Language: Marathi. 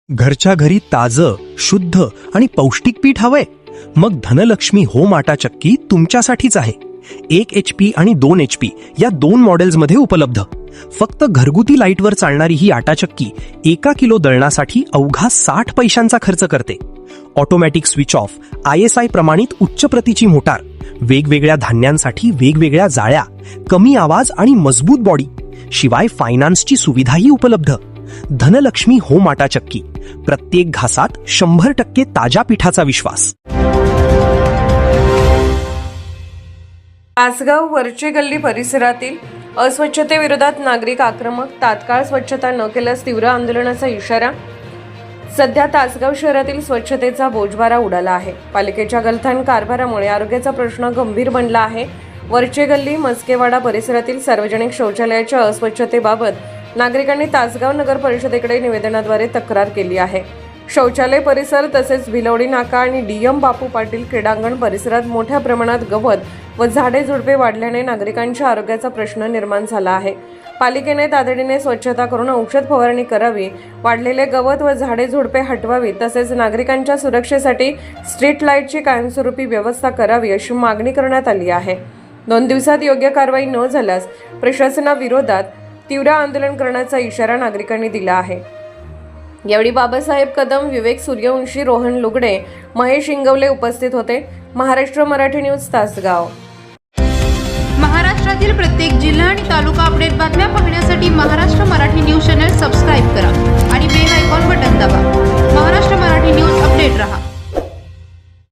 घरच्या घरी ताजं, शुद्ध आणि पौष्टिक पीठ हवंय? मग धनलक्ष्मी होम आटा चक्की तुमच्यासाठीच आहे. 1 HP आणि 2 HP या 2 मॉडेल्समध्ये उपलब्ध. फक्त घरगुती लाईटवर चालणारी ही आटा चक्की 1 किलो दळणासाठी अवघा 60 पैशांचा खर्च करते. ऑटोमॅटिक स्विच ऑफ, ISI प्रमाणित उच्च प्रतीची मोटार, वेगवेगळ्या धान्यांसाठी वेगवेगळ्या जाळ्या, कमी आवाज आणि मजबूत बॉडी, शिवाय फायनान्सची सुविधाही उपलब्ध. धनलक्ष्मी होम आटा चक्की, प्रत्येक घासात 100% ताज्या पिठाचा विश्वास. तासगाव वरचे गल्ली परिसरातील अस्वच्छतेविरोधात नागरिक आक्रमक, तात्काळ स्वच्छता न केल्यास तीव्र आंदोलनाचा इशारा. सध्या तासगाव शहरातील स्वच्छतेचा बोजवारा उडाला आहे. पालिकेच्या गलथान कारभारामुळे आरोग्याचा प्रश्न गंभीर बनला आहे. वरचे गल्ली मस्केवाडा परिसरातील सार्वजनिक शौचालयाच्या अस्वच्छतेबाबत नागरिकांनी तासगाव नगर परिषदेकडे निवेदनाद्वारे तक्रार केली आहे. शौचालय परिसर तसेच भिलवडी नाका आणि DM बापू पाटील क्रीडांगण परिसरात मोठ्या प्रमाणात गवत व झाडे झुडपे वाढल्याने नागरिकांच्या आरोग्याचा प्रश्न निर्माण झाला आहे. पालिकेने तातडीने स्वच्छता करून औषध फवारणी करावी, वाढलेले गवत व झाडे झुडपे हटवावी, तसेच नागरिकांच्या सुरक्षेसाठी स्ट्रीट लाईटची कायमस्वरूपी व्यवस्था करावी अशी मागणी करण्यात आली आहे. 2 दिवसात योग्य कारवाई न झाल्यास प्रशासनाविरोधात तीव्र आंदोलन करण्याचा इशारा नागरिकांनी दिला आहे. यावेळी बाबासाहेब कदम, विवेक सूर्यवंशी, रोहन लुगडे, महेश इंगवले उपस्थित होते. महाराष्ट्र मराठी न्यूज, तासगाव. महाराष्ट्रातील प्रत्येक जिल्हा आणि तालुका अपडेट बातम्या पाहण्यासाठी Maharashtra Marathi news channel subscribe करा आणि बेल आयकॉन बटन दाबा. महाराष्ट्र मराठी न्यूज अपडेट रहा.